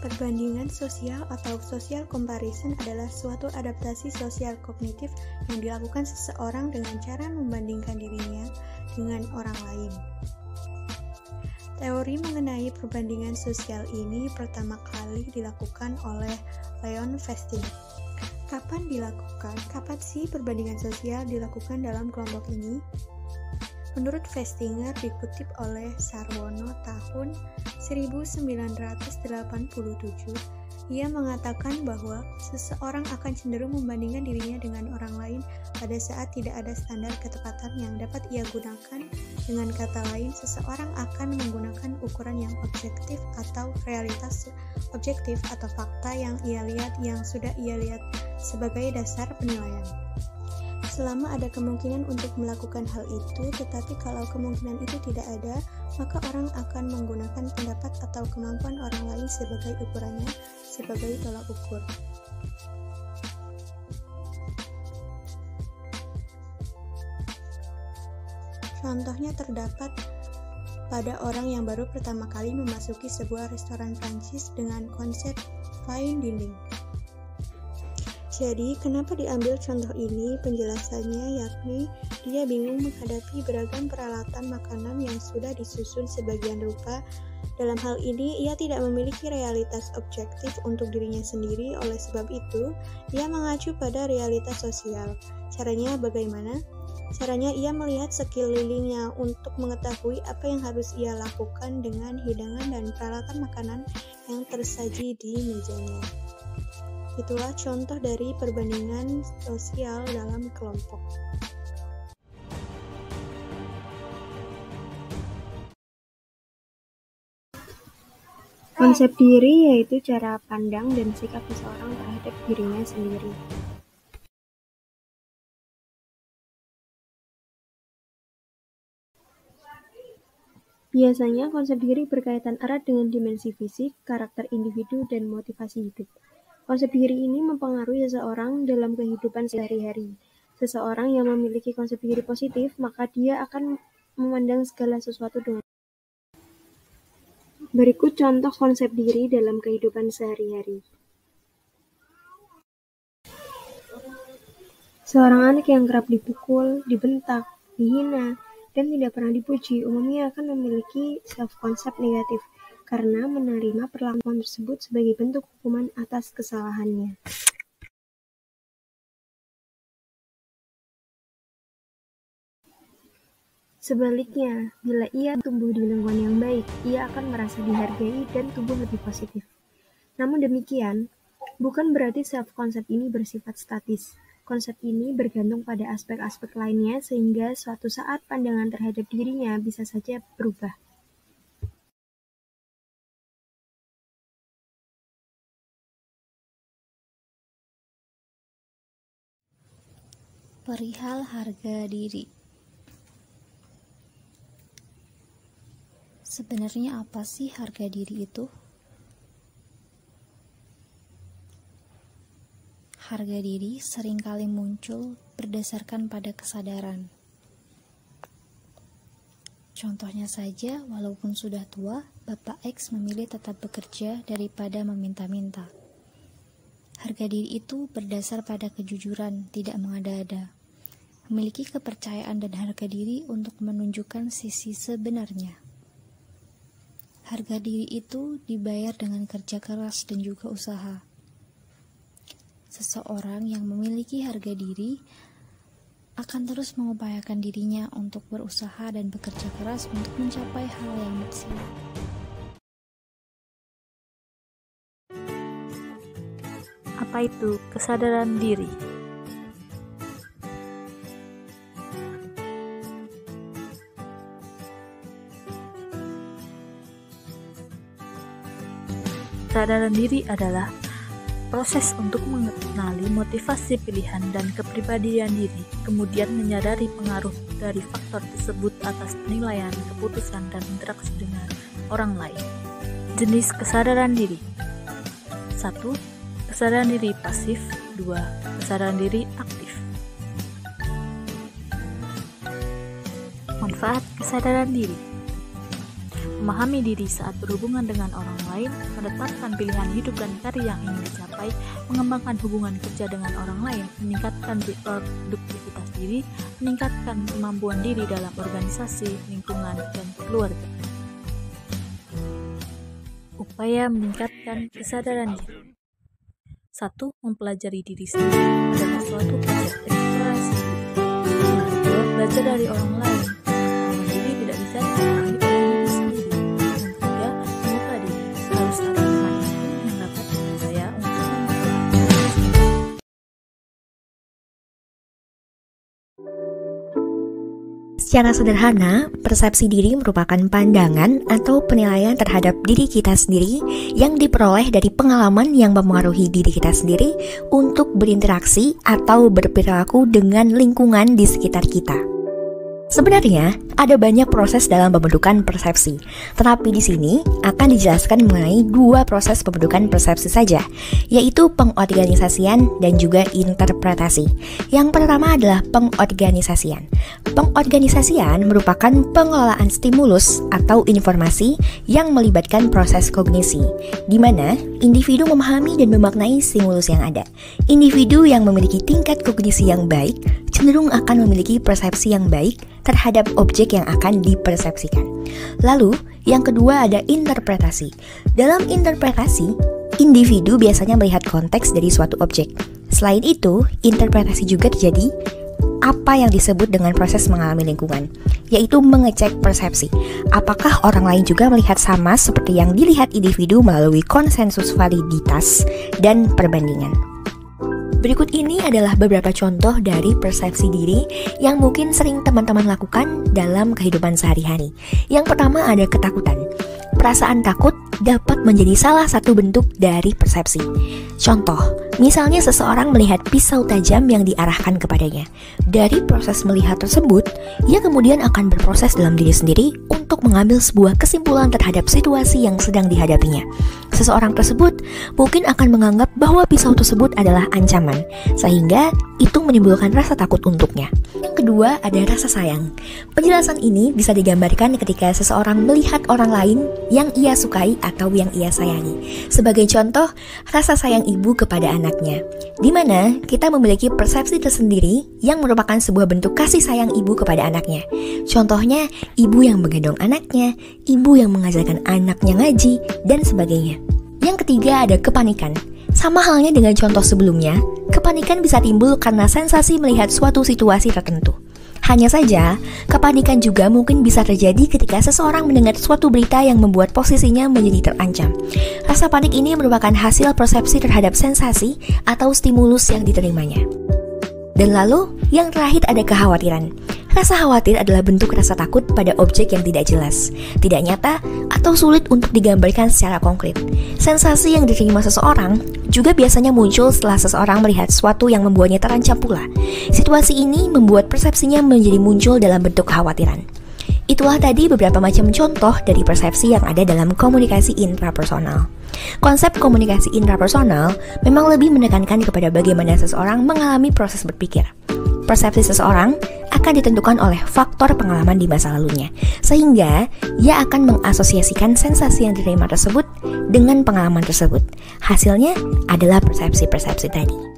Perbandingan sosial atau social comparison adalah suatu adaptasi sosial kognitif yang dilakukan seseorang dengan cara membandingkan dirinya dengan orang lain. Teori mengenai perbandingan sosial ini pertama kali dilakukan oleh Leon Festinger. Kapan dilakukan? Kapan sih perbandingan sosial dilakukan dalam kelompok ini? Menurut Festinger dikutip oleh Sarwono tahun 1987, ia mengatakan bahwa seseorang akan cenderung membandingkan dirinya dengan orang lain pada saat tidak ada standar ketepatan yang dapat ia gunakan. Dengan kata lain, seseorang akan menggunakan ukuran yang objektif atau realitas objektif atau fakta yang sudah ia lihat sebagai dasar penilaian. Selama ada kemungkinan untuk melakukan hal itu, tetapi kalau kemungkinan itu tidak ada, maka orang akan menggunakan pendapat atau kemampuan orang lain sebagai ukurannya, sebagai tolak ukur. Contohnya terdapat pada orang yang baru pertama kali memasuki sebuah restoran Prancis dengan konsep fine dining. Jadi, kenapa diambil contoh ini? Penjelasannya yakni dia bingung menghadapi beragam peralatan makanan yang sudah disusun sebagian rupa. Dalam hal ini, ia tidak memiliki realitas objektif untuk dirinya sendiri. Oleh sebab itu, ia mengacu pada realitas sosial. Caranya bagaimana? Caranya ia melihat sekelilingnya untuk mengetahui apa yang harus ia lakukan dengan hidangan dan peralatan makanan yang tersaji di mejanya. Itulah contoh dari perbandingan sosial dalam kelompok. Konsep diri yaitu cara pandang dan sikap seseorang terhadap dirinya sendiri. Biasanya konsep diri berkaitan erat dengan dimensi fisik, karakter individu, dan motivasi hidup. Konsep diri ini mempengaruhi seseorang dalam kehidupan sehari-hari. Seseorang yang memiliki konsep diri positif, maka dia akan memandang segala sesuatu dengan. Berikut contoh konsep diri dalam kehidupan sehari-hari. Seorang anak yang kerap dipukul, dibentak, dihina, dan tidak pernah dipuji umumnya akan memiliki self-concept negatif karena menerima perlakuan tersebut sebagai bentuk hukuman atas kesalahannya. Sebaliknya, bila ia tumbuh di lingkungan yang baik, ia akan merasa dihargai dan tumbuh lebih positif. Namun demikian, bukan berarti self-concept ini bersifat statis. Konsep ini bergantung pada aspek-aspek lainnya sehingga suatu saat pandangan terhadap dirinya bisa saja berubah. Perihal harga diri. Sebenarnya apa sih harga diri itu? Harga diri seringkali muncul berdasarkan pada kesadaran. Contohnya saja, walaupun sudah tua, Bapak X memilih tetap bekerja daripada meminta-minta. Harga diri itu berdasar pada kejujuran, tidak mengada-ada. Memiliki kepercayaan dan harga diri untuk menunjukkan sisi sebenarnya. Harga diri itu dibayar dengan kerja keras dan juga usaha. Seseorang yang memiliki harga diri akan terus mengupayakan dirinya untuk berusaha dan bekerja keras untuk mencapai hal yang maksimal. Apa itu kesadaran diri? Kesadaran diri adalah proses untuk mengenali motivasi pilihan dan kepribadian diri, kemudian menyadari pengaruh dari faktor tersebut atas penilaian, keputusan, dan interaksi dengan orang lain. Jenis kesadaran diri. 1. Kesadaran diri pasif. 2. Kesadaran diri aktif. Manfaat kesadaran diri. memahami diri saat berhubungan dengan orang lain, menetapkan pilihan hidup dan karir yang ingin dicapai, mengembangkan hubungan kerja dengan orang lain, meningkatkan produktivitas diri, meningkatkan kemampuan diri dalam organisasi, lingkungan, dan keluarga. Upaya meningkatkan kesadaran diri. 1. Mempelajari diri sendiri adalah suatu proses eksplorasi. Yang kedua, belajar dari orang lain. Pengalaman diri tidak bisa dipahami oleh diri sendiri. Yang ketiga, membuka diri. Harus ada teman yang dapat dipercaya untuk membuka diri. Secara sederhana, persepsi diri merupakan pandangan atau penilaian terhadap diri kita sendiri yang diperoleh dari pengalaman yang mempengaruhi diri kita sendiri untuk berinteraksi atau berperilaku dengan lingkungan di sekitar kita. Sebenarnya, ada banyak proses dalam pembentukan persepsi, tetapi di sini akan dijelaskan mengenai 2 proses pembentukan persepsi saja, yaitu pengorganisasian dan juga interpretasi. Yang pertama adalah pengorganisasian. Pengorganisasian merupakan pengelolaan stimulus atau informasi yang melibatkan proses kognisi, di mana individu memahami dan memaknai stimulus yang ada. Individu yang memiliki tingkat kognisi yang baik cenderung akan memiliki persepsi yang baik terhadap objek yang akan dipersepsikan. Lalu, yang kedua ada interpretasi. Dalam interpretasi, individu biasanya melihat konteks dari suatu objek. Selain itu, interpretasi juga terjadi apa yang disebut dengan proses mengalami lingkungan, yaitu mengecek persepsi. Apakah orang lain juga melihat sama seperti yang dilihat individu melalui konsensus validitas dan perbandingan. Berikut ini adalah beberapa contoh dari persepsi diri yang mungkin sering teman-teman lakukan dalam kehidupan sehari-hari. Yang pertama ada ketakutan. Perasaan takut dapat menjadi salah satu bentuk dari persepsi. Contoh, misalnya seseorang melihat pisau tajam yang diarahkan kepadanya. Dari proses melihat tersebut, ia kemudian akan berproses dalam diri sendiri untuk mengambil sebuah kesimpulan terhadap situasi yang sedang dihadapinya. Seseorang tersebut mungkin akan menganggap bahwa pisau tersebut adalah ancaman, sehingga itu menimbulkan rasa takut untuknya. Yang kedua ada rasa sayang. Penjelasan ini bisa digambarkan ketika seseorang melihat orang lain yang ia sukai atau yang ia sayangi. Sebagai contoh, rasa sayang ibu kepada anaknya, di mana kita memiliki persepsi tersendiri yang merupakan sebuah bentuk kasih sayang ibu kepada anaknya. Contohnya, ibu yang menggendong anaknya, ibu yang mengajarkan anaknya ngaji, dan sebagainya. Yang ketiga ada kepanikan. Sama halnya dengan contoh sebelumnya, kepanikan bisa timbul karena sensasi melihat suatu situasi tertentu. Hanya saja, kepanikan juga mungkin bisa terjadi ketika seseorang mendengar suatu berita yang membuat posisinya menjadi terancam. Rasa panik ini merupakan hasil persepsi terhadap sensasi atau stimulus yang diterimanya. Dan lalu, yang terakhir ada kekhawatiran. Rasa khawatir adalah bentuk rasa takut pada objek yang tidak jelas, tidak nyata, atau sulit untuk digambarkan secara konkret. Sensasi yang diterima seseorang juga biasanya muncul setelah seseorang melihat sesuatu yang membuatnya terancam pula. Situasi ini membuat persepsinya menjadi muncul dalam bentuk kekhawatiran. Itulah tadi beberapa macam contoh dari persepsi yang ada dalam komunikasi intrapersonal. Konsep komunikasi intrapersonal memang lebih menekankan kepada bagaimana seseorang mengalami proses berpikir. Persepsi seseorang akan ditentukan oleh faktor pengalaman di masa lalunya, sehingga ia akan mengasosiasikan sensasi yang diterima tersebut dengan pengalaman tersebut. Hasilnya adalah persepsi-persepsi tadi.